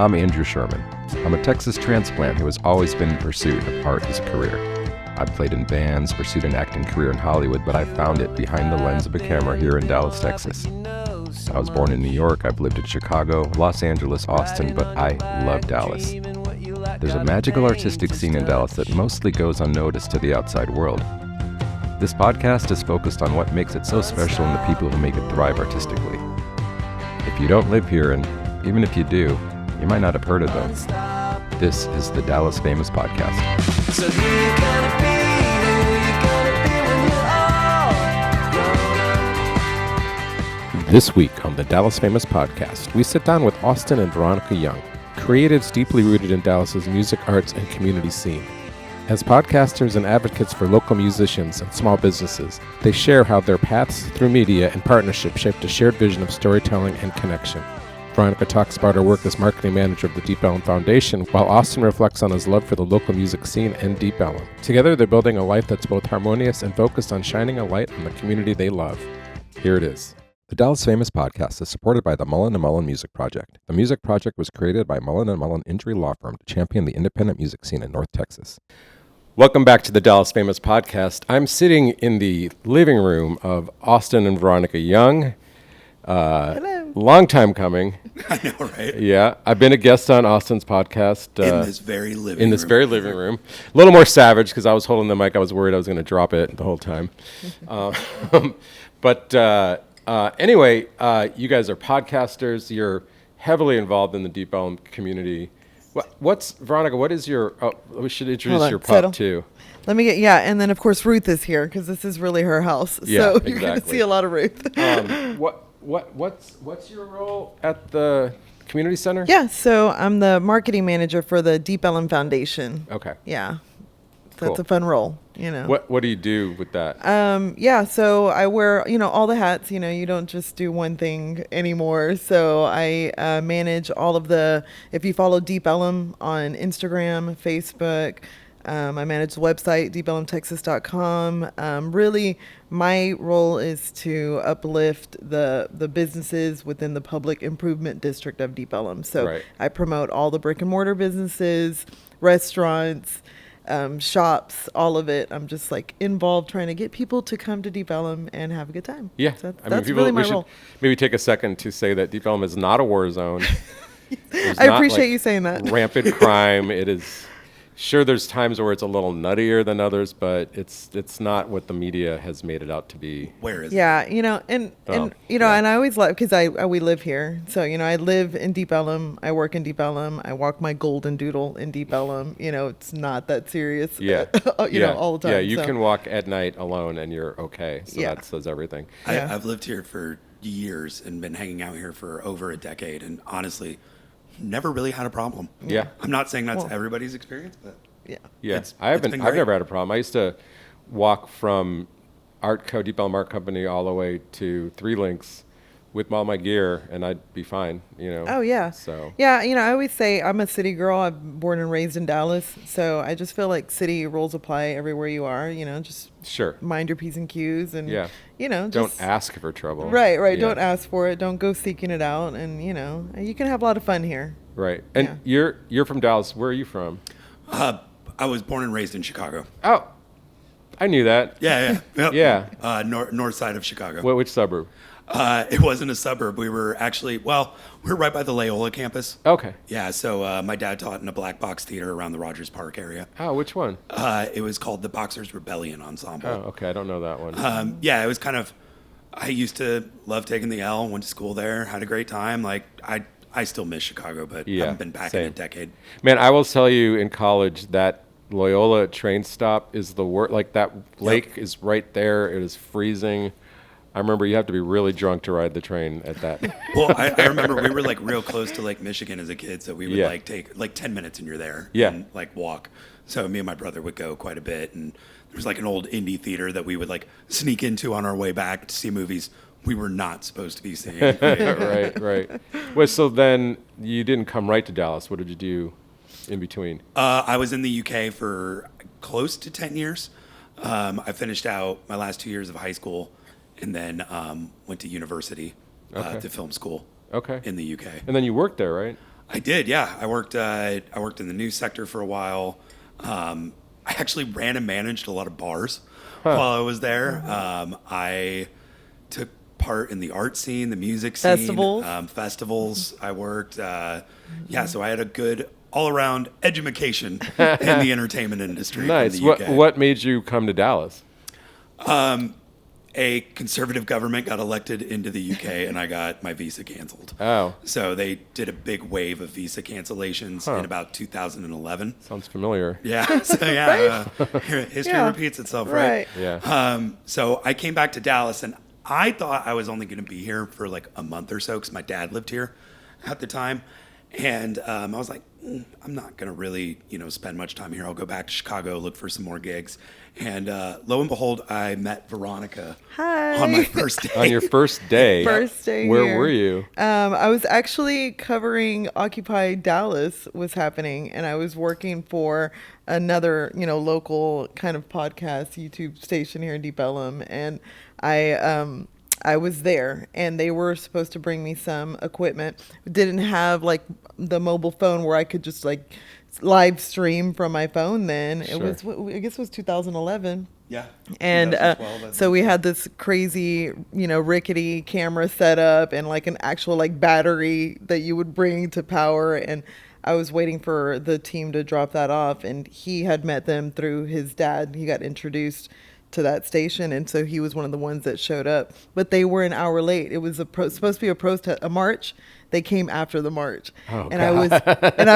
I'm Andrew Sherman. I'm a Texas transplant who has always been in pursuit of art as a career. I've played in bands, pursued an acting career in Hollywood, but I found it behind the lens of a camera here in Dallas, Texas. I was born in New York. I've lived in Chicago, Los Angeles, Austin, but I love Dallas. There's a magical artistic scene in Dallas that mostly goes unnoticed to the outside world. This podcast is focused on what makes it so special and the people who make it thrive artistically. If you don't live here, and even if you do, you might not have heard of them. This is the Dallas Famous Podcast. So who you gonna be? Who you gonna be when you're all grown up? This week on the Dallas Famous Podcast, we sit down with Austin and Veronica Young, creatives deeply rooted in Dallas's music, arts, and community scene. As podcasters and advocates for local musicians and small businesses, they share how their paths through media and partnership shaped a shared vision of storytelling and connection. Veronica talks about her work as marketing manager of the Deep Ellum Foundation, while Austin reflects on his love for the local music scene and Deep Ellum. Together, they're building a life that's both harmonious and focused on shining a light on the community they love. Here it is. The Dallas Famous Podcast is supported by the Mullen & Mullen Music Project. The Music Project was created by Mullen & Mullen Injury Law Firm to champion the independent music scene in North Texas. Welcome back to the Dallas Famous Podcast. I'm sitting in the living room of Austin and Veronica Young. Hello. Long time coming. I know, right? Yeah, I've been a guest on Austin's podcast. In this very living room. A little more savage because I was holding the mic. I was worried I was going to drop it the whole time. Anyway, you guys are podcasters. You're heavily involved in the Deep Ellum community. Veronica, what is your, we should introduce your pup too. Let me and then of course Ruth is here because this is really her house. Yeah, so you're going to see a lot of Ruth. What's your role at the community center? Yeah, so I'm the marketing manager for the Deep Ellum Foundation. Okay. Yeah. Cool. That's a fun role, you know. What do you do with that? So I wear, all the hats, you don't just do one thing anymore. So I manage all of if you follow Deep Ellum on Instagram, Facebook, I manage the website, deepellumtexas.com. Really, my role is to uplift the businesses within the public improvement district of Deep Ellum. So right. I promote all the brick and mortar businesses, restaurants, shops, all of it. I'm just involved trying to get people to come to Deep Ellum and have a good time. Yeah. So that's really my role. Maybe take a second to say that Deep Ellum is not a war zone. I appreciate you saying that. Rampant crime. It is. Sure, there's times where it's a little nuttier than others, but it's not what the media has made it out to be. Where is it? And I always love, because we live here. So, I live in Deep Ellum. I work in Deep Ellum. I walk my golden doodle in Deep Ellum. It's not that serious, yeah. All the time. Yeah, you can walk at night alone and you're okay. So that says everything. I've lived here for years and been hanging out here for over a decade. And honestly, never really had a problem. Yeah. I'm not saying that's everybody's experience, but yeah. I've never had a problem. I used to walk from Deep Ellum Art Company all the way to Three Links with all my gear and I'd be fine, Oh yeah. So yeah, I always say I'm a city girl. I'm born and raised in Dallas, so I just feel like city rules apply everywhere you are. Just sure. Mind your P's and Q's, and don't ask for trouble. Right. Yeah. Don't ask for it. Don't go seeking it out, and you can have a lot of fun here. Right. And you're from Dallas. Where are you from? I was born and raised in Chicago. Oh, I knew that. Yeah. Yep. Yeah. North side of Chicago. Which suburb? It wasn't a suburb. We were we're right by the Loyola campus. Okay. Yeah, so my dad taught in a black box theater around the Rogers Park area. Oh, which one? It was called the Boxers Rebellion Ensemble. Oh, okay. I don't know that one. It was kind of, I used to love taking the L, went to school there, had a great time. I still miss Chicago, but haven't been back in a decade. Man, I will tell you, in college, that Loyola train stop is the worst. That lake is right there. It is freezing. I remember you have to be really drunk to ride the train at that. Well, I remember we were real close to Lake Michigan as a kid, so we would take 10 minutes and you're there. Yeah. And walk. So me and my brother would go quite a bit, and there was an old indie theater that we would sneak into on our way back to see movies we were not supposed to be seeing. Right. Well, so then you didn't come right to Dallas. What did you do in between? I was in the UK for close to 10 years. I finished out my last 2 years of high school and then went to university to film school in the UK. And then you worked there, right? I did, yeah. I worked in the news sector for a while. I actually ran and managed a lot of bars while I was there. I took part in the art scene, the music scene, festivals. I worked. Yeah, so I had a good all-around education in the entertainment industry. Nice. In the UK. What made you come to Dallas? A conservative government got elected into the UK, and I got my visa canceled. Oh. So they did a big wave of visa cancellations in about 2011. Sounds familiar. Yeah. So yeah, history repeats itself, right? Yeah. So I came back to Dallas, and I thought I was only going to be here for like a month or so because my dad lived here at the time, and I was like, I'm not going to really, spend much time here. I'll go back to Chicago, look for some more gigs. And lo and behold, I met Veronica on my first day. On your first day. First day Where here. were you? I was actually covering Occupy Dallas was happening, and I was working for another, local kind of podcast YouTube station here in Deep Ellum, and I was there, and they were supposed to bring me some equipment. Didn't have like the mobile phone where I could just like live stream from my phone. Then Sure. it was, I guess, it was 2011. Yeah. And 2012, so we had this crazy, rickety camera set up and like an actual like battery that you would bring to power. And I was waiting for the team to drop that off, and he had met them through his dad. He got introduced to that station, and so he was one of the ones that showed up. But they were an hour late. It was supposed to be a march. They came after the march, and I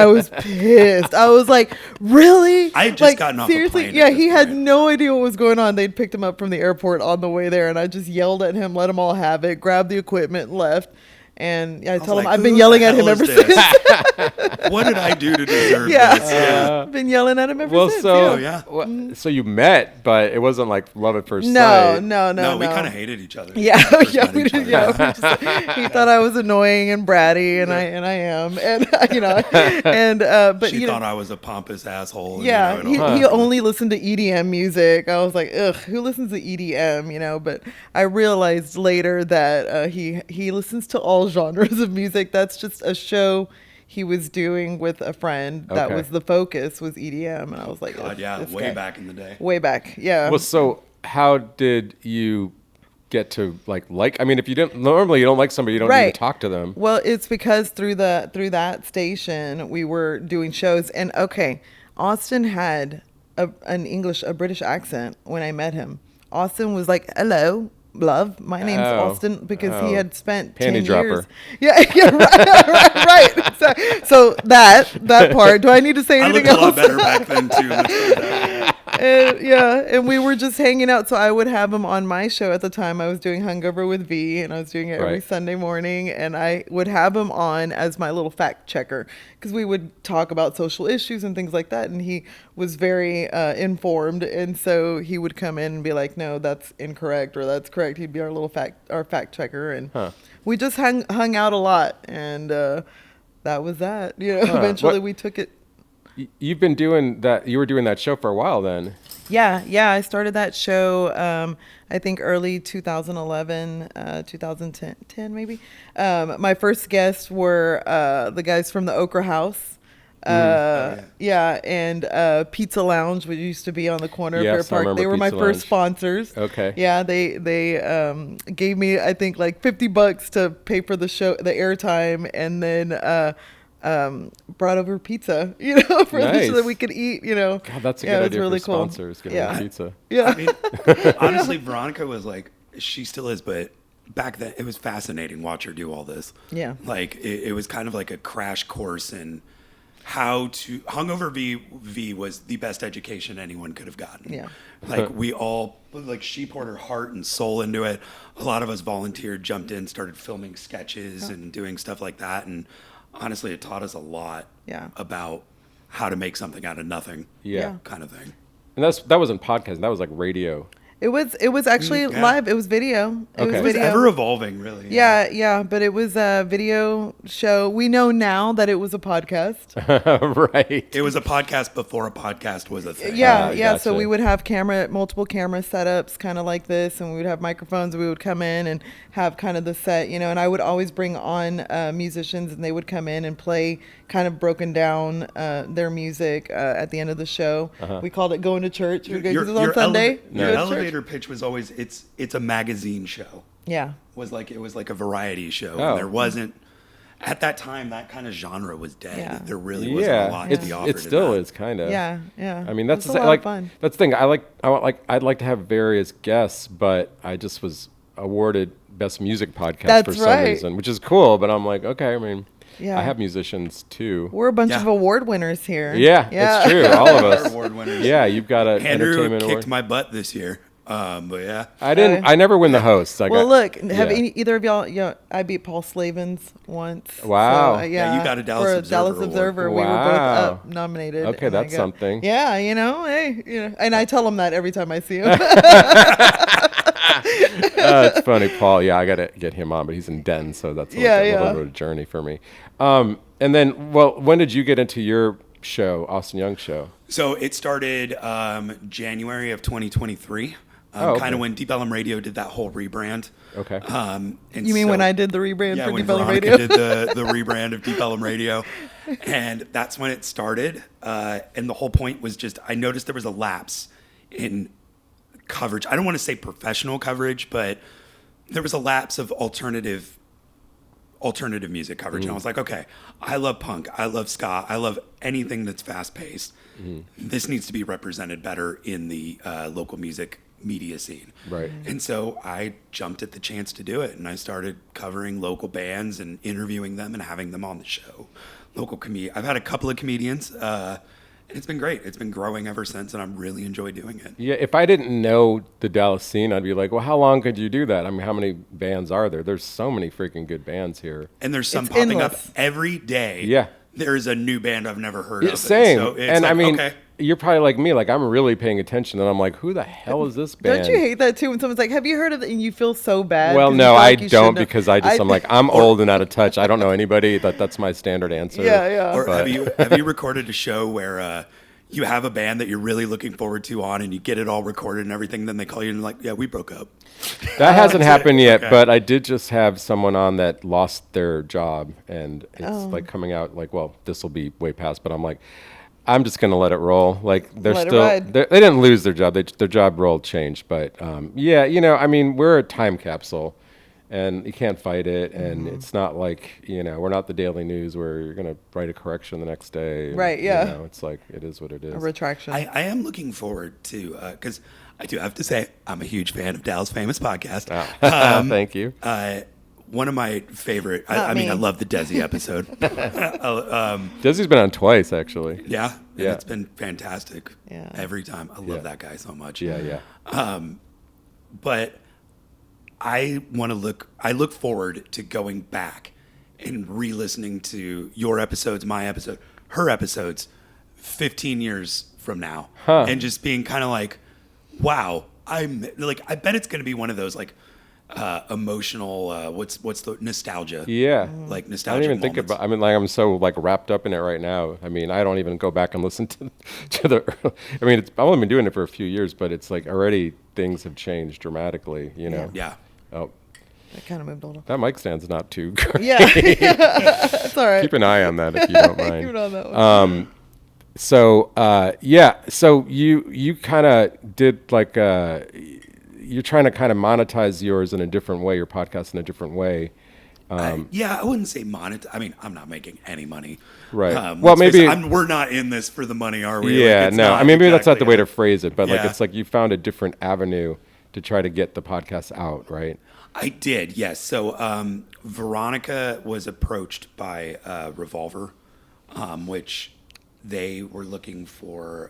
was pissed. I was like, "Really?" I had just gotten off the plane Yeah, at this he had point. no idea what was going on. They'd picked him up from the airport on the way there, and I just yelled at him, let him all have it, grabbed the equipment, and left. And I told him I've been yelling at him ever since. What did I do to deserve this? I've been yelling at him ever since. So yeah. so you met, but it wasn't like love at first No, sight. no. We kind of hated each other. Yeah, First yeah, met we each did. other. Yeah, he thought I was annoying and bratty, and I am, and but She thought I was a pompous asshole. And, yeah, and all he that. only listened to EDM music. I was like, ugh, who listens to EDM? But I realized later that he listens to all genres of music. That's just a show he was doing with a friend. That Okay. was the focus, was EDM, and I was like, God, ugh, yeah, this way guy. back in the day. Way back, yeah. Well, so how did you get to like? I mean, if you didn't normally, you don't like somebody, you don't need to talk to them. Well, it's because through that station we were doing shows, and Austin had a British accent when I met him. Austin was like, "Hello, love, my name's Austin," because he had spent Panty 10 dropper. years. Yeah, right. So that part. Do I need to say I anything looked a lot else? better back then too. Let's put it that way. And we were just hanging out. So I would have him on my show at the time. I was doing Hungover with V, and I was doing it every Right. Sunday morning. And I would have him on as my little fact checker, because we would talk about social issues and things like that. And he was very informed, and so he would come in and be like, "No, that's incorrect," or "That's correct." He'd be our fact checker, and we just hung out a lot, and that was that. Eventually we took it. You've been doing that. You were doing that show for a while then. Yeah. I started that show, I think early 2011, 2010 maybe. My first guests were the guys from the Okra House. Yeah, and Pizza Lounge, which used to be on the corner Yes, I of Fair Park. remember They were my Pizza first Lounge. sponsors. Okay. Yeah, they gave me, I think, like $50 to pay for the show, the airtime, and then brought over pizza, for Nice. so that we could eat, God, that's a good it was idea really for cool. sponsors. Giving Yeah. them pizza. Yeah. I mean, honestly, Veronica was like, she still is, but back then it was fascinating. Watch her do all this. Yeah. Like it was kind of like a crash course in how to. Hungover V was the best education anyone could have gotten. Yeah. Like we all, like she poured her heart and soul into it. A lot of us volunteered, jumped in, started filming sketches and doing stuff like that. And honestly, it taught us a lot about how to make something out of nothing. Yeah. Kind of thing. And that wasn't podcasting. That was like radio. It was actually Yeah. live. It was video. It Okay. was It was video. ever evolving, really. Yeah, but it was a video show. We know now that it was a podcast. Right. It was a podcast before a podcast was a thing. Yeah, Gotcha. So we would have multiple camera setups, kind of like this, and we would have microphones. And we would come in and have kind of the set, and I would always bring on musicians, and they would come in and play kind of broken down their music at the end of the show. We called it going to church. Because it was on Sunday. Your Go to elevator church. pitch was always it's a magazine show. Yeah. It was like a variety show. Oh. And there wasn't at that time that kind of genre was dead. Yeah. There really wasn't a lot to be offered. It still in that. is kind of. Yeah. I mean, that's It was the a thing, lot of fun. that's the thing. I'd like to have various guests, but I just was awarded best music podcast That's for some right. reason, which is cool. But I'm like, okay. I mean, Yeah. I have musicians too. We're a bunch Yeah. of award winners here. Yeah, it's true. All of us. Award winners. Yeah, you've got an Andrew entertainment kicked award. my butt this year. But yeah. I never win the host. Well, look, have yeah. either of y'all? I beat Paul Slavens once. Wow. So, Yeah, you got a Dallas for Observer Dallas Award. Observer. We were both Wow. nominated. Okay, and I that's something. Yeah, hey, and I tell him that every time I see him. It's funny, Paul. Yeah, I got to get him on, but he's in Denton, so that's like a little bit of a journey for me. And then, well, when did you get into your show, Austin Young Show? So it started January of 2023. Okay. Kind of when Deep Ellum Radio did that whole rebrand. Okay. And You mean so- when I did the rebrand Yeah, for when Deep Ellum Veronica Radio? did the rebrand of Deep Ellum Radio. And that's when it started. And the whole point was just, I noticed there was a lapse in coverage. I don't want to say professional coverage, but there was a lapse of alternative music coverage. And I was like, okay, I love punk. I love ska. I love anything that's fast paced. This needs to be represented better in the local music media scene. Right. And so I jumped at the chance to do it, and I started covering local bands and interviewing them and having them on the show. I've had a couple of comedians, and it's been great. It's been growing ever since, and I'm really enjoy doing it. Yeah, if I didn't know the Dallas scene, I'd be like, well, how long could you do that? I mean, how many bands are there? There's so many freaking good bands here. And there's some It's popping endless. up every day. Yeah. There's a new band I've never heard Yeah, of. same. So it's And like, I mean, okay. you're probably like me. Like, I'm really paying attention, and I'm like, who the hell is this band? Don't you hate that too when someone's like, "Have you heard of it?" and you feel so bad? Well, 'cause you no, feel I like you don't shouldn't have- because I'm like, I'm old and out of touch. I don't know anybody. That's my standard answer. Yeah. Or But- have you recorded a show where you have a band that you're really looking forward to on, and you get it all recorded and everything, then they call you and like, yeah, we broke up. That hasn't happened yet, Okay. but I did just have someone on that lost their job, and it's like coming out like, well, this will be way past, but I'm like, I'm just gonna let it roll. Like they're Let it still, ride. they didn't lose their job. Their job role changed, but yeah, I mean, we're a time capsule, and you can't fight it, and it's not like we're not the Daily News where you're gonna write a correction the next day. and, Right, yeah. It's like it is what it is. A retraction. I am looking forward to, because I do have to say, I'm a huge fan of Dallas Famous Podcast. Thank you. One of my favorite, Not I mean, me. I love the Desi episode. Desi's been on twice actually. Yeah. And Yeah. it's been fantastic Yeah. every time. I love Yeah. that guy so much. Yeah. But I look forward to going back and re-listening to your episodes, my episode, her episodes 15 years from now. And just being kind of like, wow, I bet it's going to be one of those like emotional, what's the nostalgia? Yeah. Like I nostalgic don't even think moments. about. I mean, like I'm so like wrapped up in it right now. I mean, I don't even go back and listen to the. I mean, I've only been doing it for a few years, but it's like already things have changed dramatically. Yeah. Oh, That kind of moved a little. that mic stand's not too great. Yeah, it's all right. Keep an eye on that if you don't Keep mind. it on that one. So yeah, so you kind of did like you're trying to kind of monetize yours in a different way, your podcast in a different way. I wouldn't say monetize. I mean, I'm not making any money. Right. let's Well, face maybe- it, we're not in this for the money, are we? Yeah, Like, it's no. not I mean, maybe that's not the exactly way a- to phrase it, but like Yeah. it's like you found a different avenue to try to get the podcast out, right? I did, yes. So Veronica was approached by Revolver, which they were looking for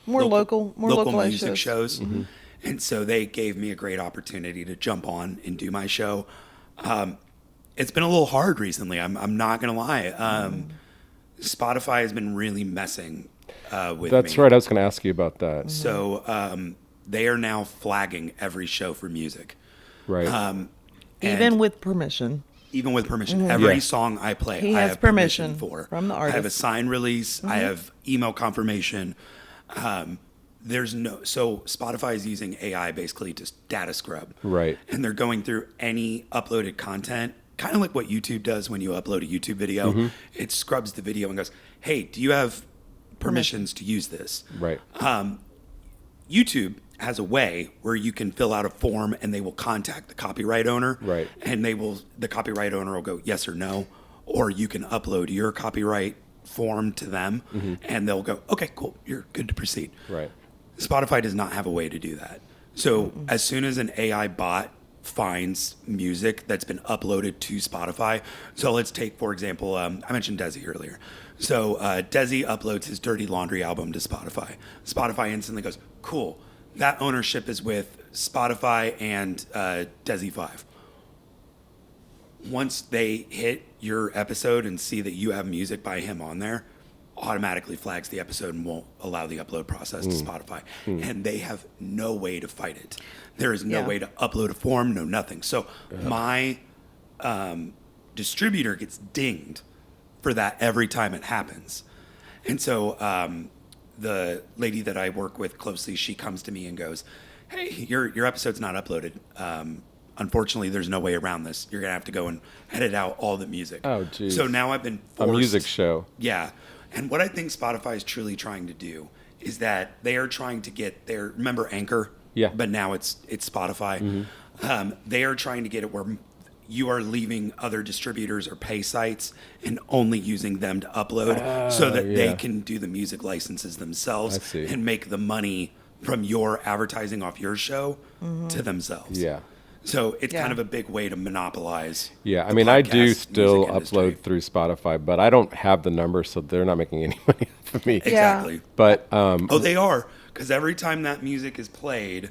More local localized music shows. shows. And so they gave me a great opportunity to jump on and do my show. It's been a little hard recently. I'm not gonna lie. Spotify has been really messing with me. That's right. I was going to ask you about that. So they are now flagging every show for music. Right. Even with permission. Even with permission. Mm-hmm. Every Yeah. song I play, He I has have permission permission for. from the I have a artist. signed release. I have email confirmation. So Spotify is using AI basically to data scrub. Right. And they're going through any uploaded content, kind of like what YouTube does when you upload a YouTube video. It scrubs the video and goes, hey, do you have permissions to use this? Right. YouTube has a way where you can fill out a form and they will contact the copyright owner. Right. And the copyright owner will go yes or no, or you can upload your copyright form to them and they'll go, okay, cool, you're good to proceed. Right. Spotify does not have a way to do that. So as soon as an AI bot finds music that's been uploaded to Spotify, so let's take, for example, I mentioned Desi earlier. So Desi uploads his Dirty Laundry album to Spotify. Spotify instantly goes, cool, that ownership is with Spotify and Desi 5. Once they hit your episode and see that you have music by him on there, automatically flags the episode and won't allow the upload process to Spotify. And they have no way to fight it. There is no way to upload a form, no nothing. So my distributor gets dinged for that every time it happens. And so the lady that I work with closely, she comes to me and goes, hey, your episode's not uploaded. Unfortunately, there's no way around this. You're going to have to go and edit out all the music. Oh, geez. So now I've been A forced. music show. Yeah. And what I think Spotify is truly trying to do is that they are trying to get their, remember Anchor? Yeah. But now it's Spotify. They are trying to get it where you are leaving other distributors or pay sites and only using them to upload so that they can do the music licenses themselves I see. and make the money from your advertising off your show to themselves. Yeah. So it's kind of a big way to monopolize. Yeah, I the mean, I do podcast still music industry. upload through Spotify, but I don't have the number, so they're not making any money off of me. Exactly. But Oh, they are, because every time that music is played,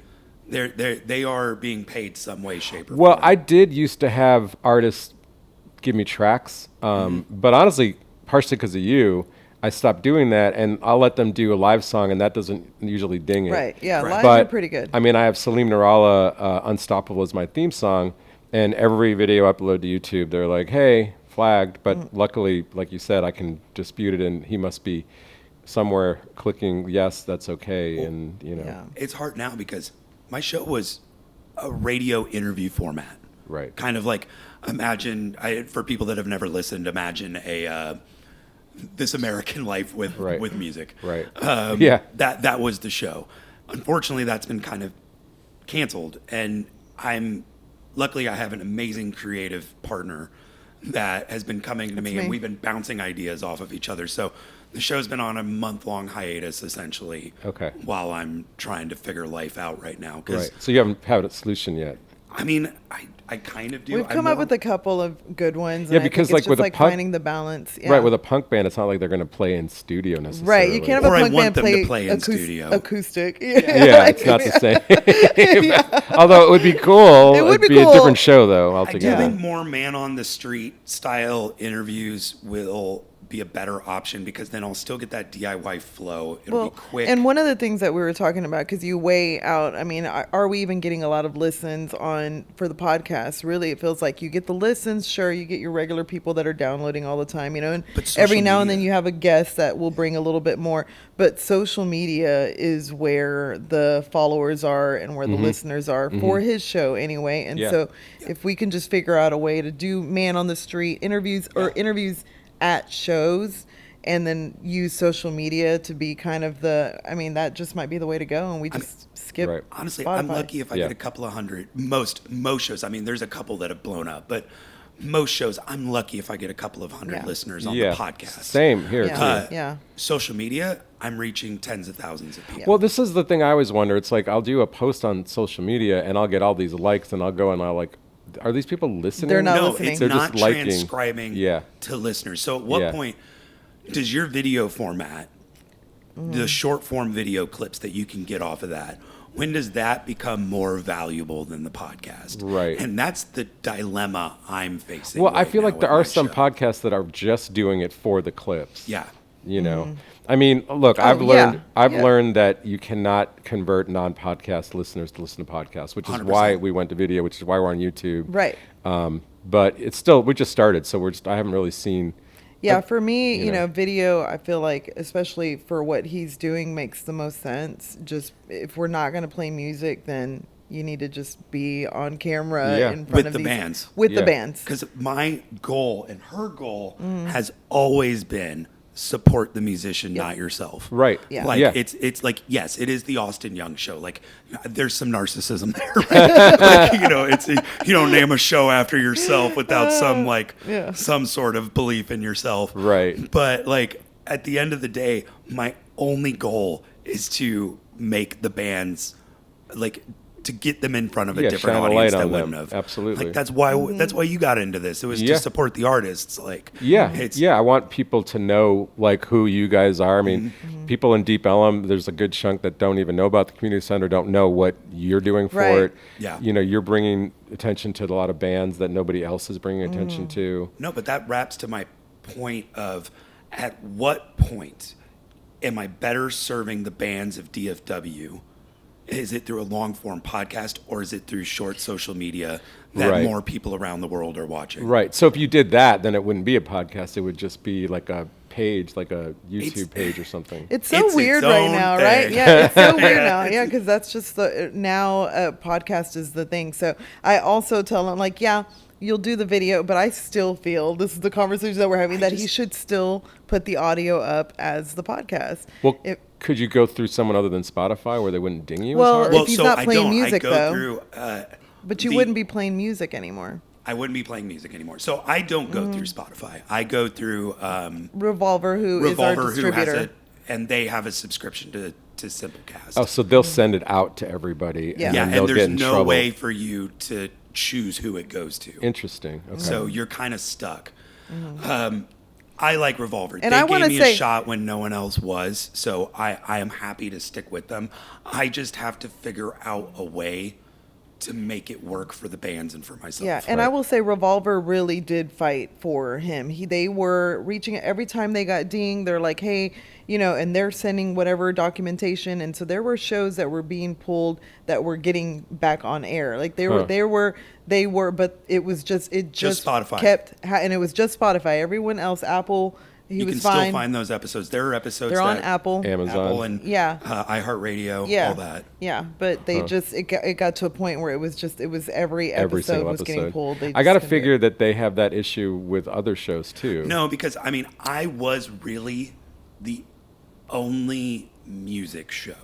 they are being paid some way, shape, or well, form. I did used to have artists give me tracks, but honestly, partially because of you, I stopped doing that, and I'll let them do a live song, and that doesn't usually ding it. Right. Yeah. Right. Live But are pretty good. I mean, I have Salim Nirala, "Unstoppable" is my theme song, and every video I upload to YouTube, they're like, "Hey, flagged." But luckily, like you said, I can dispute it, and he must be somewhere clicking yes, that's okay, and you know, Yeah. It's hard now because my show was a radio interview format. right? Kind of like for people that have never listened, imagine a This American Life with music. Right. Yeah. That was the show. Unfortunately, that's been kind of canceled, and luckily I have an amazing creative partner that has been coming to me, and we've been bouncing ideas off of each other. So the show's been on a month-long hiatus, essentially. Okay. While I'm trying to figure life out right now. Right. So you haven't had a solution yet. I mean, I kind of do. We've come up with a couple of good ones. Yeah, and I think because, it's like, just with a like punk- finding the balance. Yeah. Right. With a punk band, it's not like they're going to play in studio necessarily. Right, you can't have Or a I punk want band them to play, play in studio. acoustic. Yeah, it's not the same. Although it would be cool. It would It'd be be a cool. different show, though, I do altogether. think more man on the street style interviews will be a better option, because then I'll still get that DIY flow. It'll be quick. And one of the things that we were talking about, because you weigh out, I mean, are we even getting a lot of listens for the podcast? Really, it feels like you get the listens. Sure, you get your regular people that are downloading all the time, and But social every now and then media- you have a guest that will bring a little bit more. But social media is where the followers are and where the listeners are for his show anyway. And Yeah. so if we can just figure out a way to do man on the street interviews or interviews at shows, and then use social media to be kind of that just might be the way to go, and we just skip. Right. Honestly, Spotify. I'm lucky if I Yeah. get a couple of hundred. Most shows. I mean, there's a couple that have blown up, but most shows, I'm lucky if I get a couple of hundred Yeah. listeners on Yeah. the podcast. Same here, Yeah. too. Yeah. Social media, I'm reaching tens of thousands of people. Well, this is the thing I always wonder. It's like I'll do a post on social media, and I'll get all these likes, and I'll go and I'll like, are these people listening? They're not No, listening. it's They're not just liking. transcribing Yeah. to listeners. So at what Yeah. point does your video format, Mm. the short form video clips that you can get off of that, when does that become more valuable than the podcast? Right. And that's the dilemma I'm facing. Well, I right feel now like there with are my some show. podcasts that are just doing it for the clips. Yeah. you know. I mean, look, I've learned that you cannot convert non-podcast listeners to listen to podcasts, which is 100%. why we went to video, which is why we're on YouTube. Right. But it's still, we just started, so I haven't really seen. Yeah, for me, you know, video, I feel like, especially for what he's doing, makes the most sense. Just if we're not going to play music, then you need to just be on camera in front of the bands. With the bands. Because my goal and her goal has always been support the musician, not yourself. Right. Yeah. Like it's like, yes, it is the Austin Young show. Like there's some narcissism there. Right? Like, you know, you don't name a show after yourself without some sort of belief in yourself. Right. But like at the end of the day, my only goal is to make the bands like to get them in front of a different audience that wouldn't have. Absolutely. Like that's why you got into this. It was to support the artists. Like I want people to know like who you guys are. I mean, people in Deep Ellum, there's a good chunk that don't even know about the community center, don't know what you're doing for it. Yeah. You know, you're bringing attention to a lot of bands that nobody else is bringing attention to. No, but that wraps to my point of at what point am I better serving the bands of DFW? Is it through a long form podcast or is it through short social media that more people around the world are watching? Right. So if you did that, then it wouldn't be a podcast. It would just be like a page, like a YouTube page or something. It's so weird right now, right? Yeah, it's so weird now. Yeah, because that's just now podcast is the thing. So I also tell him like, you'll do the video, but I still feel this is the conversation that we're having he should still put the audio up as the podcast. Well, could you go through someone other than Spotify where they wouldn't ding you? Well, if he's not playing music, though. Through, but you wouldn't be playing music anymore. I wouldn't be playing music anymore. So I don't go through Spotify. I go through Revolver, who is our distributor. And they have a subscription to Simplecast. Oh, so they'll send it out to everybody. Yeah, and there's no way for you to choose who it goes to. Interesting. Okay. So you're kind of stuck. I like Revolver. And they gave me a shot when no one else was, so I am happy to stick with them. I just have to figure out a way to make it work for the bands and for myself. Yeah, and I will say Revolver really did fight for him. They were reaching every time they got dinged, they're like, hey, you know, and they're sending whatever documentation. And so there were shows that were being pulled that were getting back on air. Like they were, but it was just Spotify. And it was just Spotify. Everyone else, Apple, you can still find those episodes. There are episodes. They're on Apple, Amazon, and iHeartRadio, all that. Yeah, but they it got to a point where it was every episode was getting pulled. I got to figure that they have that issue with other shows too. No, because I mean, I was really the only music show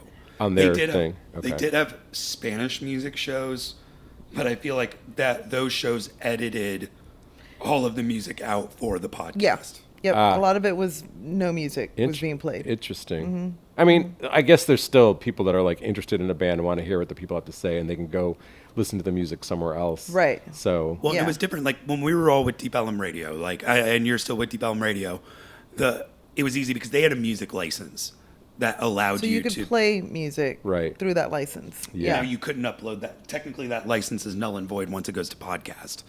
on their thing. They did have Spanish music shows, but I feel like that those shows edited all of the music out for the podcast. Yeah. Yep, a lot of it was no music was being played. Interesting. I mean, I guess there's still people that are like interested in a band and want to hear what the people have to say, and they can go listen to the music somewhere else. Right. So it was different. Like when we were all with Deep Ellum Radio, and you're still with Deep Ellum Radio, it was easy because they had a music license that allowed you to play music through that license. Yeah. You couldn't upload that. Technically, that license is null and void once it goes to podcast.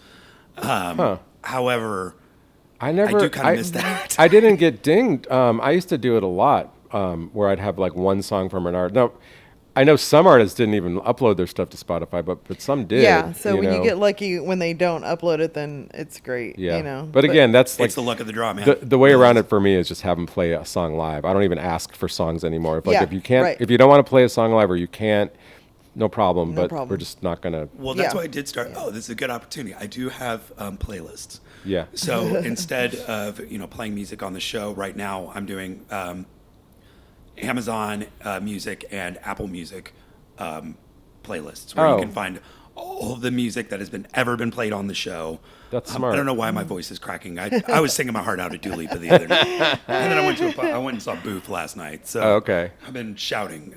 However, I do kind of miss that. I didn't get dinged. I used to do it a lot, where I'd have like one song from an artist. No, I know some artists didn't even upload their stuff to Spotify, but some did. Yeah, so when you get lucky when they don't upload it, then it's great. Yeah. You know. But again, that's like it's the luck of the draw, man. The way around it for me is just have them play a song live. I don't even ask for songs anymore. If you can't, if you don't want to play a song live or you can't, no problem. We're just not gonna. Well, that's why I did start. Oh, this is a good opportunity. I do have playlists. Yeah. So instead of playing music on the show right now, I'm doing Amazon Music and Apple Music playlists where you can find all of the music that has ever been played on the show. That's smart. I don't know why my voice is cracking. I was singing my heart out at Dua Lipa the other night, and then I went and saw Booth last night. So okay. I've been shouting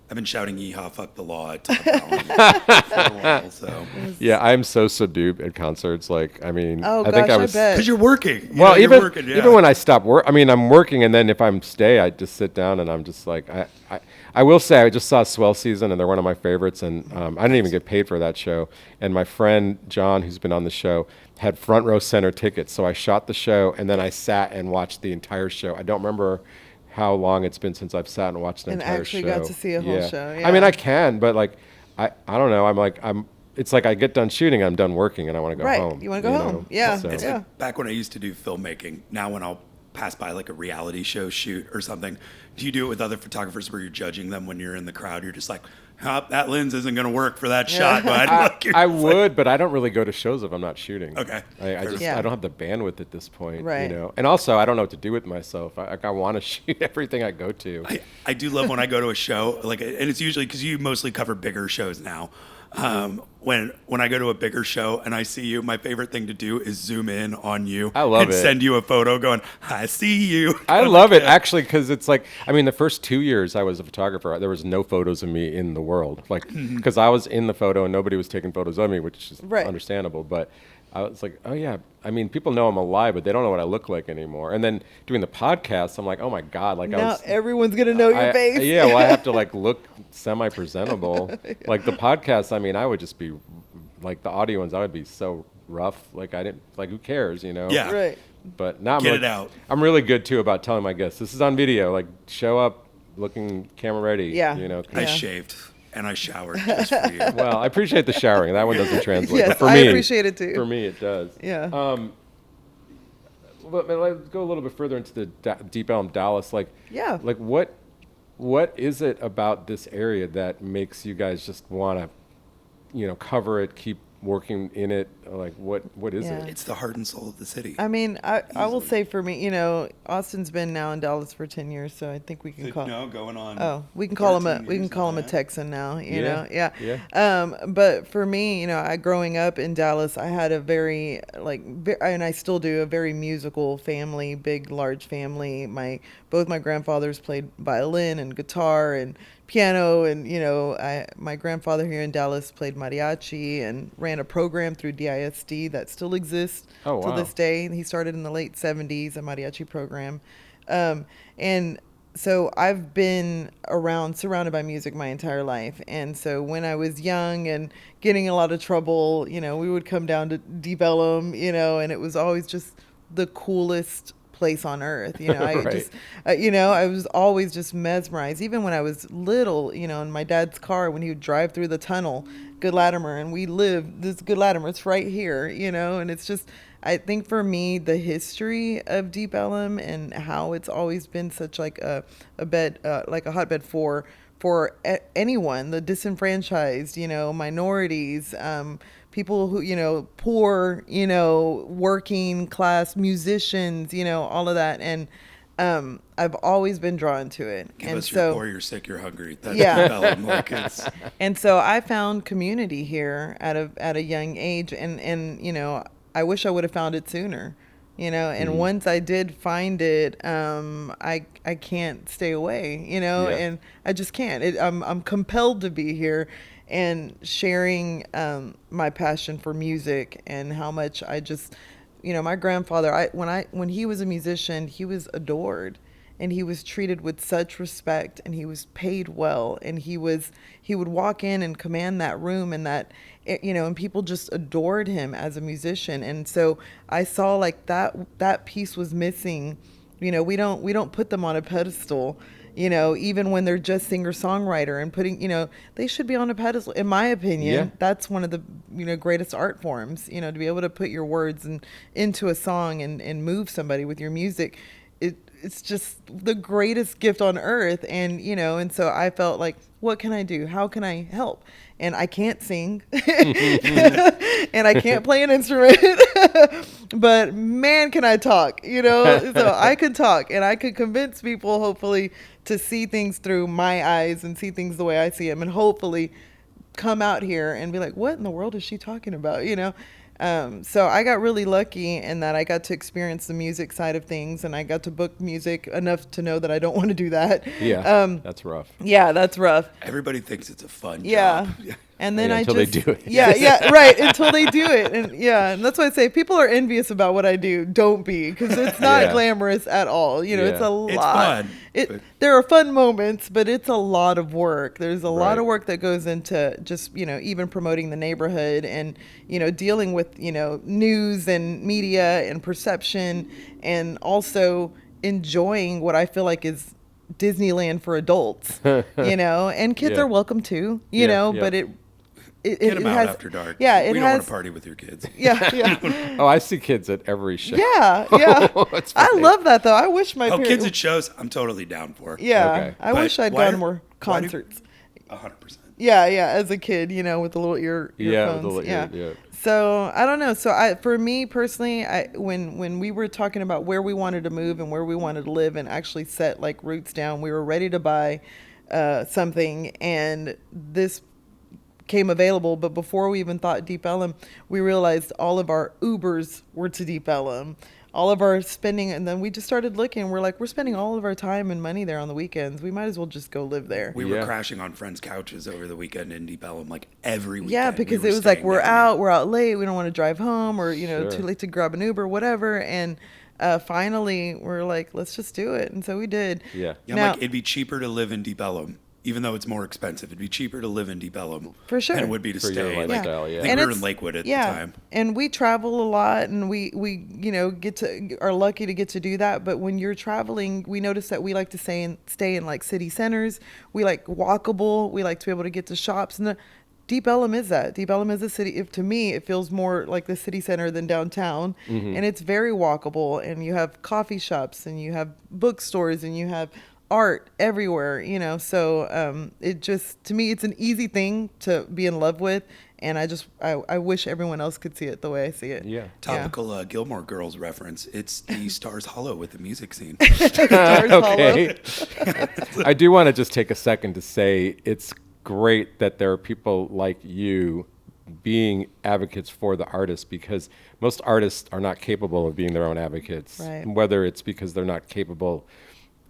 I've been shouting "Yeehaw, fuck the law" at Top Allen for a while. So Yeah, I'm so subdued at concerts. Like, I mean, Oh, I think gosh, I I was. bet. because you're working. Well, you're even working, yeah. even when I stop work, I mean, I'm working, and then if I'm stay, I just sit down and I'm just like, I will say, I just saw Swell Season, and they're one of my favorites, and I didn't even get paid for that show. And my friend John, who's been on the show, had front row center tickets, so I shot the show, and then I sat and watched the entire show. I don't remember how long it's been since I've sat and watched an And entire actually show. got to see a whole show, I mean, yeah. I can, but like, I don't know. It's like I get done shooting, I'm done working, and I want to go Right. home. You wanna go home. Yeah. So. It's Yeah. like back when I used to do filmmaking. Now when I'll pass by like a reality show shoot or something, do you do it with other photographers where you're judging them when you're in the crowd? You're just like, oh, that lens isn't going to work for that shot, bud. Like, I would, but I don't really go to shows if I'm not shooting. Okay. I just Yeah. I don't have the bandwidth at this point. Right. You know, and also I don't know what to do with myself. I want to shoot everything I go to. I do love when I go to a show, like, and it's usually because you mostly cover bigger shows now. When I go to a bigger show and I see you, my favorite thing to do is zoom in on you. I love and it. send you a photo going, I see you. I love it actually because it's like, I mean, the first 2 years I was a photographer, there was no photos of me in the world, like because I was in the photo and nobody was taking photos of me, which is Right. understandable. But I was like, oh yeah, I mean, people know I'm alive, but they don't know what I look like anymore. And then doing the podcast, I'm like, oh my god, like Now everyone's gonna know your face. Yeah, well, I have to like look semi-presentable. Like the podcast, I mean, I would just be like the audio ones. I would be so rough. Like I didn't like. Who cares, you know? Yeah. Right. But now Get I'm it out. I'm really good too about telling my guests this is on video. Like show up, looking camera ready. Yeah. You know. I Yeah. shaved and I showered just for you. Well, I appreciate the showering. That one doesn't translate. Yes, but for I me, appreciate it too. For me, it does. Yeah. But let's go a little bit further into the Deep Ellum, Dallas. Like, Yeah. Like what is it about this area that makes you guys just want to, you know, cover it, keep working in it? Like, what is Yeah. it? It's the heart and soul of the city. I mean, I will say for me, you know, Austin's been now in Dallas for 10 years, so I think we can call. No, going on. Oh, we can call him 13 years a now. Texan now, you Yeah, know. Yeah. yeah. But for me, you know, growing up in Dallas, I had a very and I still do, a very musical family, big large family. Both my grandfathers played violin and guitar and piano, and you know, my grandfather here in Dallas played mariachi and ran a program through DISD that still exists Oh, to wow. this day. He started in the late 70s, a mariachi program. And so I've been surrounded by music my entire life. And so when I was young and getting in a lot of trouble, you know, we would come down to Deep Ellum, you know, and it was always just the coolest place on earth. You know, I Right. just, you know, I was always just mesmerized. Even when I was little, you know, in my dad's car, when he would drive through the tunnel, Good Latimer, and we lived this Good Latimer, it's right here, you know, and it's just, I think for me, the history of Deep Ellum and how it's always been such like a hotbed for anyone, the disenfranchised, you know, minorities, people who, you know, poor, you know, working class musicians, you know, all of that. And I've always been drawn to it. Give and us so, your poor, you're sick, you're hungry. That's Yeah. Ellum, like it's, and so I found community here at a young age, and you know, I wish I would have found it sooner, you know. And once I did find it, I can't stay away, you know, Yeah. and I just can't. I'm compelled to be here and sharing my passion for music and how much I just, you know, my grandfather. When he was a musician, he was adored. And he was treated with such respect, and he was paid well, and he would walk in and command that room, and that, you know, and people just adored him as a musician. And so I saw like that piece was missing. You know, we don't put them on a pedestal, you know, even when they're just singer-songwriter, and putting, you know, they should be on a pedestal. In my opinion, Yeah. that's one of the, you know, greatest art forms, you know, to be able to put your words into a song and move somebody with your music. It's just the greatest gift on earth. And, you know, and so I felt like, what can I do? How can I help? And I can't sing and I can't play an instrument, but man, can I talk, you know? So I could talk, and I could convince people, hopefully, to see things through my eyes and see things the way I see them, and hopefully come out here and be like, what in the world is she talking about? You know? So I got really lucky in that I got to experience the music side of things, and I got to book music enough to know that I don't want to do that. Yeah, that's rough. Yeah, that's rough. Everybody thinks it's a fun Yeah. job. And then until they do it. Yeah, right. Until they do it. And that's why I say if people are envious about what I do, don't be, because it's not glamorous at all. It's a lot. It's fun. There are fun moments, but it's a lot of work. There's a lot of work that goes into just, even promoting the neighborhood and, dealing with, news and media and perception, and also enjoying what I feel like is Disneyland for adults, and kids are welcome too, but Get them out after dark. Yeah, we don't want to party with your kids. Yeah. Oh, I see kids at every show. Yeah. I love that though. I wish my parents. Kids at shows, I'm totally down for. Yeah, okay. I wish I'd gone more concerts. 100%. Yeah, as a kid, with the little earphones. With the little ear. So I don't know. So for me personally, when we were talking about where we wanted to move and where we wanted to live and actually set like roots down, we were ready to buy something, and this came available. But before we even thought Deep Ellum, we realized all of our Ubers were to Deep Ellum, all of our spending, and then we just started looking. We're like, we're spending all of our time and money there on the weekends. We might as well just go live there. We were crashing on friends' couches over the weekend in Deep Ellum, like every weekend. Yeah, because it was like we're out late, we don't want to drive home, or too late to grab an Uber, whatever. And finally, we're like, let's just do it, and so we did. Yeah, now, it'd be cheaper to live in Deep Ellum. Even though it's more expensive, it'd be cheaper to live in Deep Ellum for sure than it would be to stay. Your lifestyle, I think we were in Lakewood at the time. And we travel a lot, and we are lucky to get to do that. But when you're traveling, we notice that we like to stay in like city centers. We like walkable. We like to be able to get to shops. And Deep Ellum is that. Deep Ellum is a city. To me, it feels more like the city center than downtown. Mm-hmm. And it's very walkable. And you have coffee shops, and you have bookstores, and you have art everywhere, so it just, to me, it's an easy thing to be in love with, and I wish everyone else could see it the way I see it. Topical Gilmore Girls reference. It's the Stars Hollow with the music scene. Okay. I do want to just take a second to say it's great that there are people like you being advocates for the artists, because most artists are not capable of being their own advocates, whether it's because they're not capable,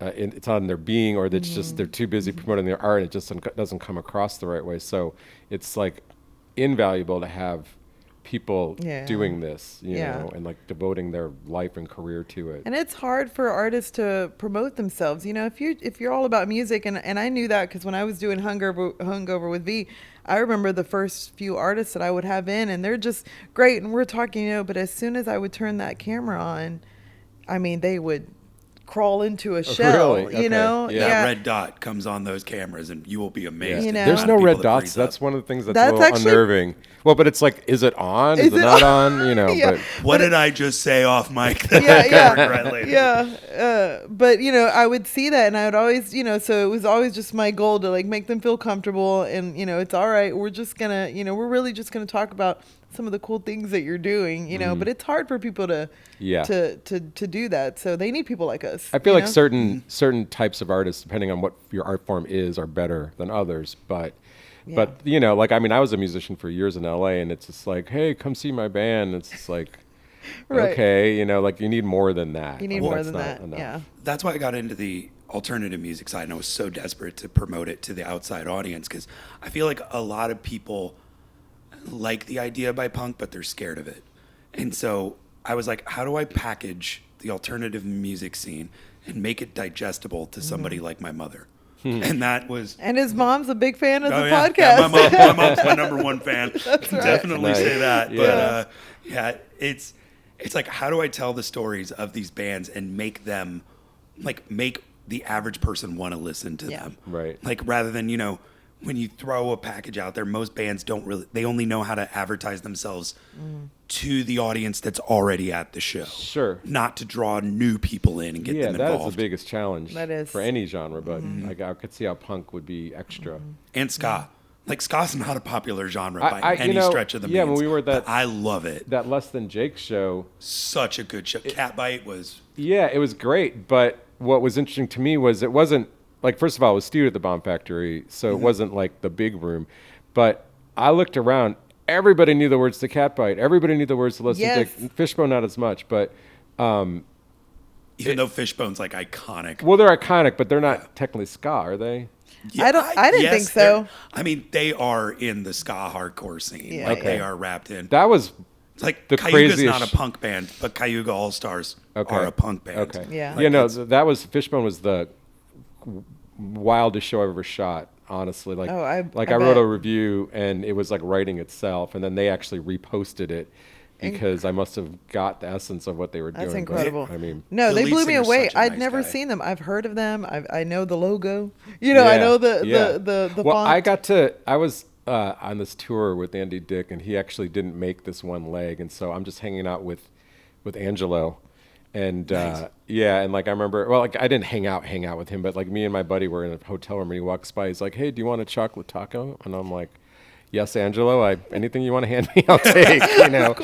it's on their being, or it's just they're too busy promoting their art and it just doesn't come across the right way. So it's like invaluable to have people doing this, you know, and like devoting their life and career to it. And it's hard for artists to promote themselves. If you're all about music, and I knew that because when I was doing Hungover with V, I remember the first few artists that I would have in, and they're just great, and we're talking, but as soon as I would turn that camera on, I mean, they would crawl into a shell, really? Okay. That red dot comes on those cameras and you will be amazed. There's no red dots. That's one of the things that's a little unnerving. Well, but it's like, is it on? Is it not on? But what did I just say off mic? But I would see that, and I would always, so it was always just my goal to like make them feel comfortable, and it's all right. We're just gonna, we're really just gonna talk about some of the cool things that you're doing, but it's hard for people to do that. So they need people like us. I feel like certain types of artists, depending on what your art form is, are better than others. But I was a musician for years in LA, and it's just like, hey, come see my band. It's just like, okay, you need more than that. You need more than that. Enough. Yeah. That's why I got into the alternative music side, and I was so desperate to promote it to the outside audience, because I feel like a lot of people like the idea by punk, but they're scared of it. And so I was like, how do I package the alternative music scene and make it digestible to somebody like my mother? And that was... And his mom's a big fan of the podcast. Yeah, my mom's my number one fan. That's right. Definitely say that. But it's like, how do I tell the stories of these bands and make them, like, make the average person want to listen to them? Right. Like, rather than, when you throw a package out there, most bands they only know how to advertise themselves to the audience that's already at the show. Sure. Not to draw new people in and get them involved. Yeah, that is the biggest challenge for any genre, but I could see how punk would be extra. And ska. Like, ska's not a popular genre by any stretch of the means. Yeah, when we were at that... I love it. That Less Than Jake show. Such a good show. Catbite was... Yeah, it was great, but what was interesting to me was it wasn't... Like, first of all, it was stewed at the Bomb Factory, so it wasn't like the big room. But I looked around, everybody knew the words to Catbite. Everybody knew the words to Listen Yes. Dick. Fishbone, not as much, but Even though Fishbone's like iconic. well, they're iconic, but they're not technically ska, are they? I didn't think so. I mean, they are in the ska hardcore scene. Yeah, like yeah. they are wrapped in. That was It's like the Cayuga's craziest not a punk band, but Cayuga All Stars Okay. are a punk band. Okay. Yeah. Yeah, no, that was Fishbone was the wildest show I've ever shot. Honestly, like, Oh, I wrote bet. a review and it was like writing itself, and then they actually reposted it because I must have got the essence of what they were That's doing. But, incredible. I mean, No, The they lead blew me singer's away. such a I'd nice never guy. seen them. I've heard of them. I know the logo. You know, I know the well, font. I was on this tour with Andy Dick, and he actually didn't make this one leg, and so I'm just hanging out with Angelo, and Nice. yeah, and like I remember, well, like I didn't hang out with him, but like me and my buddy were in a hotel room, and he walks by, he's like, "Hey, do you want a chocolate taco?" And I'm like, "Yes, Angelo. Anything you want to hand me, I'll take." You know.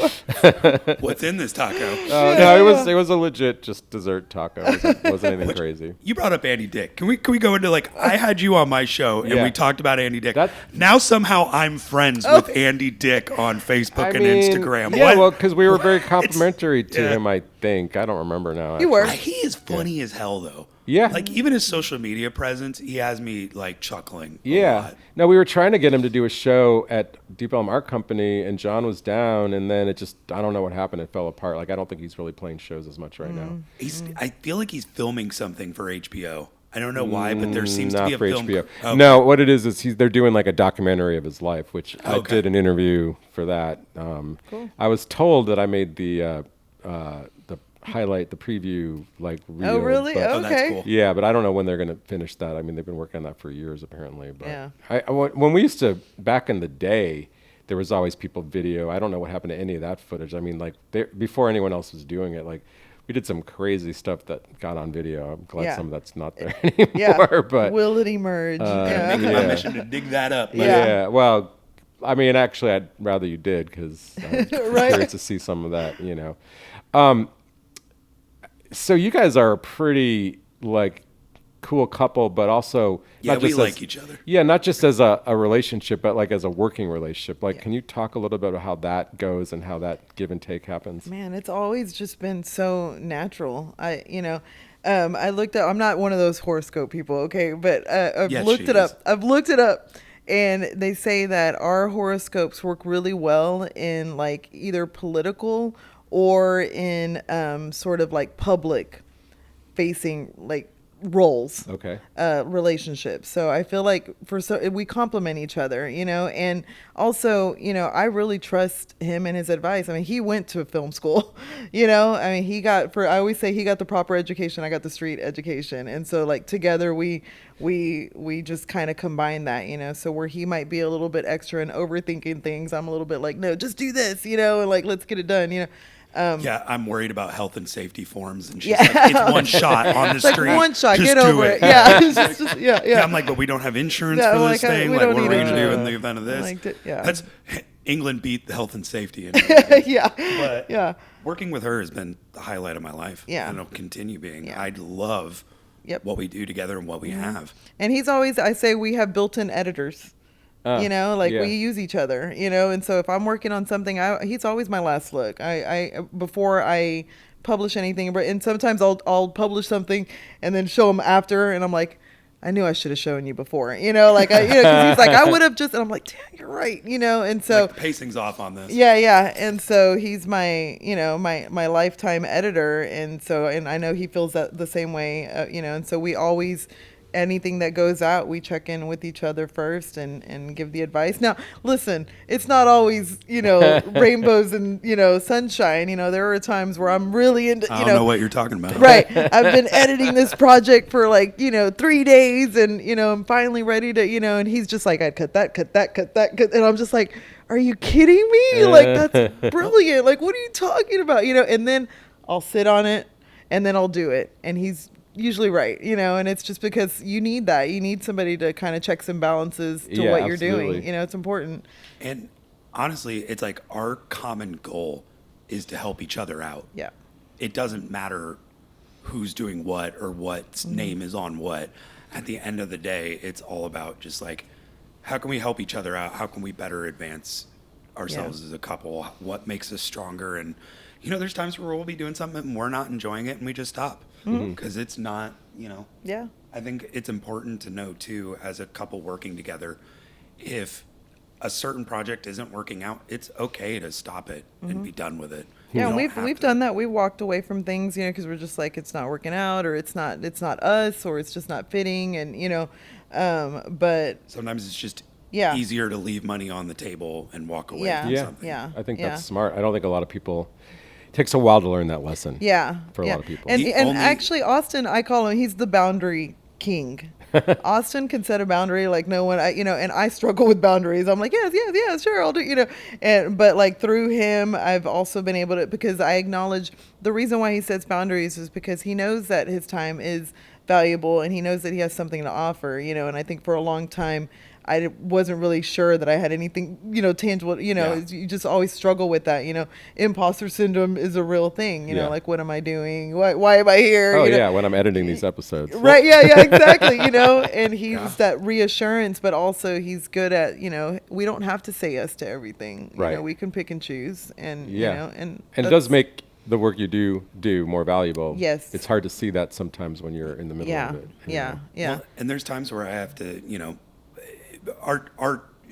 What's in this taco? No, it was a legit just dessert taco. It wasn't anything crazy. You brought up Andy Dick. Can we go into like I had you on my show and Yeah. we talked about Andy Dick. That- Now somehow I'm friends with Andy Dick on Facebook and Instagram. Yeah, What? well, because we were very It's- complimentary to yeah. him, I think. I don't remember now. You were. He is funny as hell though. Yeah. Like even his social media presence, he has me like chuckling. A Yeah. lot. No, we were trying to get him to do a show at Deep Ellum Art Company, and John was down, and then it just, I don't know what happened. It fell apart. Like, I don't think he's really playing shows as much right now. I feel like he's filming something for HBO. I don't know why, but there seems to Not be a for film. HBO. Okay. No, what it is they're doing like a documentary of his life, which I Okay. did an interview for that. I was told that I made the highlight, the preview, like reel. Oh, really? but- Oh, that's Okay. cool. Yeah, but I don't know when they're going to finish that. I mean, they've been working on that for years, apparently. But Yeah. when we used to, back in the day, there was always people video. I don't know what happened to any of that footage. I mean, like, before anyone else was doing it, like, we did some crazy stuff that got on video. I'm glad Yeah. some of that's not there anymore. Yeah. But Will it emerge? yeah. Make it my Yeah. mission to dig that up. But Yeah. well, I mean, actually, I'd rather you did, because I'm Right. curious to see some of that, you know. So you guys are a pretty, like, cool couple, but also Yeah, not we just like each other. Yeah, not just as a relationship, but like as a working relationship. Like, can you talk a little bit about how that goes and how that give and take happens? Man, it's always just been so natural. I looked up. I'm not one of those horoscope people, okay, but I've Yes, looked she it is. up. I've looked it up, and they say that our horoscopes work really well in like either political or in sort of like public facing like roles. Okay. Relationships. So I feel like we complement each other, you know, and also, you know, I really trust him and his advice. I mean, he went to film school, you know, I mean, I always say he got the proper education. I got the street education. And so like together we just kind of combine that, you know, so where he might be a little bit extra and overthinking things, I'm a little bit like, no, just do this, you know, and like, let's get it done, you know. Yeah, I'm worried about health and safety forms, and she's Yeah. like, "It's one shot on the It's like street. one shot, Just get do over it. Yeah. It's just- yeah. Yeah, I'm like, but we don't have insurance No, for I'm this like, thing. we Like, don't what are we need going to do it. in the event of this? Like, yeah. That's England beat the health and safety. yeah. But Yeah. working with her has been the highlight of my life. Yeah. And it'll continue being. Yeah. I love Yep. what we do together and what we have. And I say we have built-in editors, you know, like yeah. we use each other, you know, and so if I'm working on something, he's always my last look. Before I publish anything, and sometimes I'll publish something and then show him after, and I'm like, I knew I should have shown you before, you know, like, you know, 'cause he's like, I would have just, and I'm like, damn, you're right, you know, and so. Like the pacing's off on this. Yeah. And so he's my, you know, my lifetime editor. And so, and I know he feels that the same way, you know, and so we always, anything that goes out, we check in with each other first and give the advice. Now, listen, it's not always, you know, rainbows and, you know, sunshine. You know, there are times where I'm really into, I you don't know what you're talking about. right. I've been editing this project for like, you know, 3 days and, you know, I'm finally ready to, you know, and he's just like, I'd cut that. And I'm just like, are you kidding me? Like, that's brilliant. Like, what are you talking about? You know, and then I'll sit on it and then I'll do it. And he's usually right, you know, and it's just because you need that. You need somebody to kind of checks and balances to Yeah, what you're absolutely. doing. You know, it's important. And honestly, it's like our common goal is to help each other out. Yeah. It doesn't matter who's doing what or what's name is on what. At the end of the day, it's all about just like, how can we help each other out? How can we better advance ourselves as a couple, what makes us stronger. And, there's times where we'll be doing something and we're not enjoying it and we just stop because it's not, Yeah. I think it's important to know too, as a couple working together, if a certain project isn't working out, it's okay to stop it and be done with it. Yeah, You don't we've have done that. We walked away from things, because we're just like, it's not working out, or it's not us, or it's just not fitting, and but Sometimes it's just Yeah. easier to leave money on the table and walk away Yeah. from Yeah. something. yeah, I think yeah. that's smart. I don't think a lot of people, it takes a while to learn that lesson. Yeah. For a yeah. lot of people. And The and only- actually Austin, I call him, he's the boundary king. Austin can set a boundary like no one, and I struggle with boundaries. I'm like, yes, sure, I'll do, but like through him, I've also been able to, because I acknowledge the reason why he sets boundaries is because he knows that his time is valuable and he knows that he has something to offer, and I think for a long time, I wasn't really sure that I had anything, tangible, Yeah. you just always struggle with that, imposter syndrome is a real thing, Yeah. like, what am I doing? Why am I here? Oh, yeah, when I'm editing these episodes. Right. Yeah, exactly. And he's that reassurance, but also he's good at, we don't have to say yes to everything. Right. We can pick and choose and, Yeah. and And it does make the work you do more valuable. Yes. It's hard to see that sometimes when you're in the middle yeah, of it. yeah, yeah. Well, and there's times where I have to,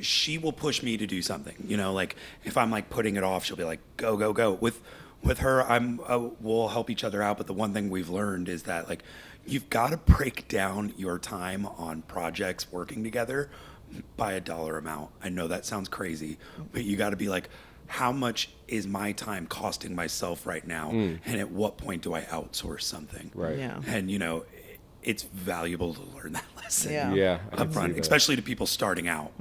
she will push me to do something, like if I'm like putting it off, she'll be like, go, go, go. With her, we'll help each other out. But the one thing we've learned is that like, you've got to break down your time on projects working together by a dollar amount. I know that sounds crazy, but you got to be like, how much is my time costing myself right now? And at what point do I outsource something? Right. Yeah. And, it's valuable to learn that lesson Yeah. Yeah. I can up see front, that. especially to people starting out.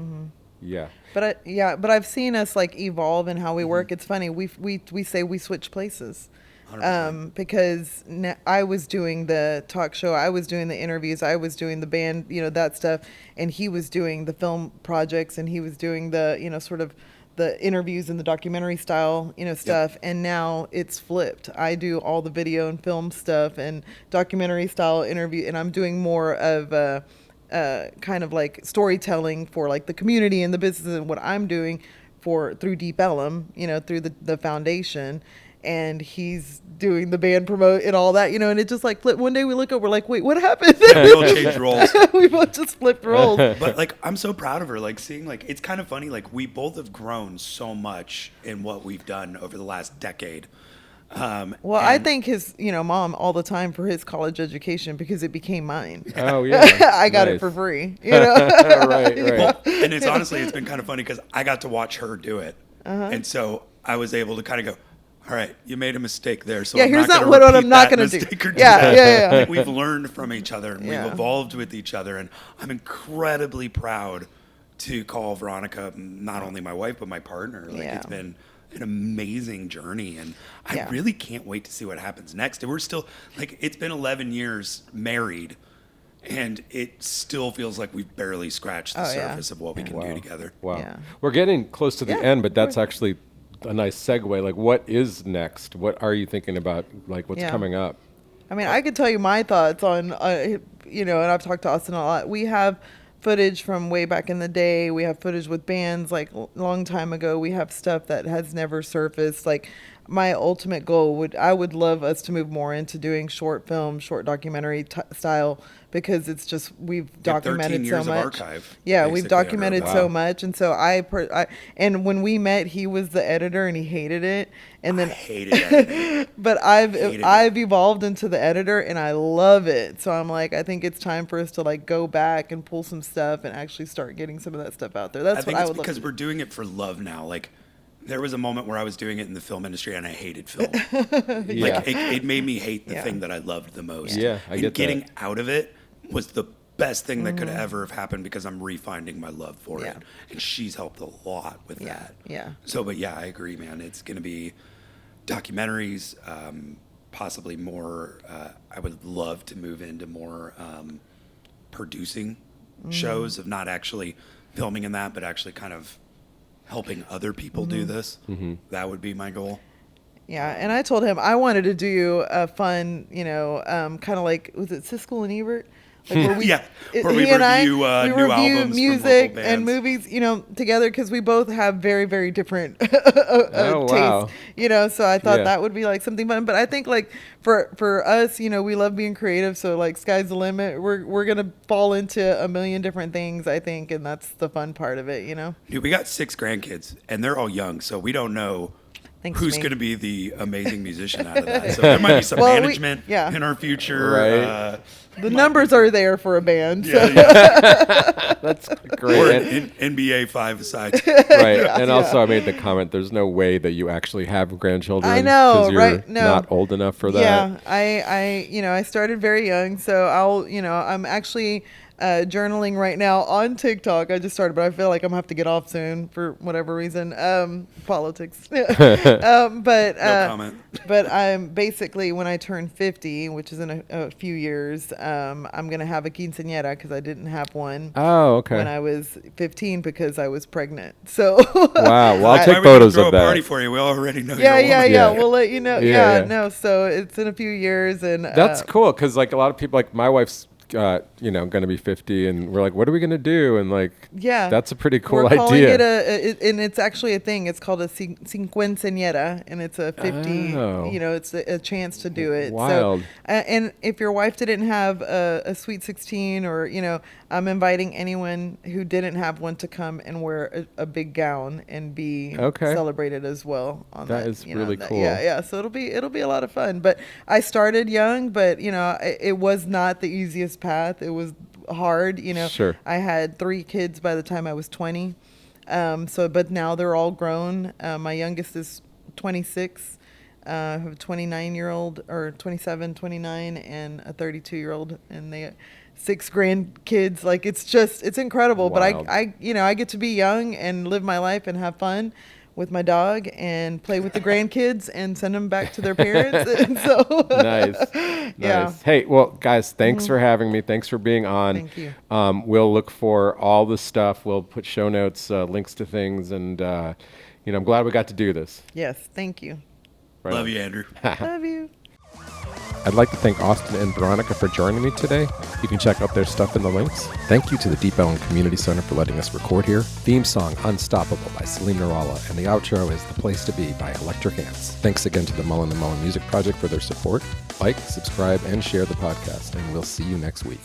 Yeah. But I've seen us like evolve in how we work. It's funny. We say we switch places. 100%. Because I was doing the talk show, I was doing the interviews, I was doing the band, that stuff, and he was doing the film projects, and he was doing the, sort of the interviews and the documentary style, stuff. And now it's flipped. I do all the video and film stuff and documentary style interview, and I'm doing more of kind of like storytelling for like the community and the business and what I'm doing through Deep Ellum, through the foundation. And he's doing the band promote and all that, and it just like flipped. One day we look up, we're like, wait, what happened? We all changed roles. We both just flipped roles. But like, I'm so proud of her. Like seeing, like, it's kind of funny. Like we both have grown so much in what we've done over the last decade. Well, I thank his, mom all the time for his college education because it became mine. Oh, yeah. I got it Nice. for free, Right. Well, and it's honestly, it's been kind of funny because I got to watch her do it, and so I was able to kind of go, all right, you made a mistake there. So Yeah, I'm here's not not gonna what repeat I'm not that going to do. mistake or Yeah, that. yeah, yeah. Like, we've learned from each other and Yeah. we've evolved with each other, and I'm incredibly proud to call Veronica not only my wife but my partner. Like Yeah. it's been an amazing journey, and I Yeah. really can't wait to see what happens next. And we're still like, it's been 11 years married, and it still feels like we've barely scratched the Oh, yeah. surface of what we can do together. Wow. Yeah. We're getting close to the Yeah, end, but that's we're- actually a nice segue. Like, what is next? What are you thinking about? Like, what's Yeah. coming up? I mean, I could tell you my thoughts on, and I've talked to Austin a lot. We have footage from way back in the day. We have footage with bands like long time ago. We have stuff that has never surfaced. Like my ultimate goal I would love us to move more into doing short film, short documentary style, because it's just, we've documented 13 so years of much. archive, Yeah, we've basically, under our documented belt. so Wow. much. And so and when we met, he was the editor and he hated it. And I then hated it. but Hated I've evolved into the editor and I love it. So I'm like, I think it's time for us to like go back and pull some stuff and actually start getting some of that stuff out there. That's I think what I it's would love because to we're doing it for love now. Like there was a moment where I was doing it in the film industry and I hated film. Like it made me hate the Yeah. thing that I loved the most. Yeah, I and get that. getting out of it was the best thing that could ever have happened because I'm refinding my love for Yeah. it. And she's helped a lot with Yeah, that. yeah. So, but yeah, I agree, man. It's going to be documentaries, possibly more. I would love to move into more producing shows of not actually filming in that, but actually kind of helping other people do this. That would be my goal. Yeah, and I told him I wanted to do a fun, kind of like, was it Siskel and Ebert? Like where we, Yeah, where we he and I, review, we new review albums from music local and bands. movies, together because we both have very, very different Oh, wow. tastes, so I thought Yeah. that would be like something fun. But I think like for us, we love being creative. So like sky's the limit. We're going to fall into a million different things, I think. And that's the fun part of it, Dude, we got 6 grandkids, and they're all young, so we don't know Thanks, who's me. going to be the amazing musician out of that. So there might be some Well, we- management yeah. in our future. Right. The numbers are there for a band. So. That's Or great. an NBA 5-a-side. Right. And also, I made the comment, there's no way that you actually have grandchildren. I know, 'cause you're right? No. not old enough for that. Yeah, I started very young, so I'm actually journaling right now on TikTok. I just started, but I feel like I'm gonna have to get off soon for whatever reason. Politics. But No comment. But I'm basically, when I turn 50, which is in a few years, I'm gonna have a quinceañera because I didn't have one. Oh, okay. When I was 15 because I was pregnant. So Wow. Well, I'll Why take are we gonna photos throw of a party that. for you? We already know yeah, you're a yeah, woman. yeah. Yeah. We'll let you know. Yeah, yeah. No. So it's in a few years, and That's cool because like a lot of people, like my wife's, going to be 50, and we're like, what are we going to do? And like, Yeah, that's a pretty cool We're calling idea. it and it's actually a thing. It's called a quinceañera, and it's a 50. Oh. It's a chance to do it. Wild. So, and if your wife didn't have a sweet 16, or I'm inviting anyone who didn't have one to come and wear a big gown and be Okay. celebrated as well. On That that is really cool. Yeah, yeah. So it'll be a lot of fun. But I started young, but it was not the easiest path. It was hard. Sure. I had 3 kids by the time I was 20. But now they're all grown. My youngest is 26. I have a 29-year-old, or 27, 29, and a 32-year-old, and they 6 grandkids. Like it's incredible. Wild. But I get to be young and live my life and have fun with my dog and play with the grandkids and send them back to their parents. And so Nice. Yeah. Nice. Hey, well, guys, thanks for having me. Thanks for being on. Thank you. We'll look for all the stuff. We'll put show notes, links to things, and I'm glad we got to do this. Yes, thank you. Right Love on. you, Andrew. Love you. I'd like to thank Austin and Veronica for joining me today. You can check out their stuff in the links. Thank you to the Deep Ellum Community Center for letting us record here. Theme song Unstoppable by Celine Nirala, and the outro is The Place to Be by Electric Ants. Thanks again to the Mullen & Mullen Music Project for their support. Like, subscribe, and share the podcast, and we'll see you next week.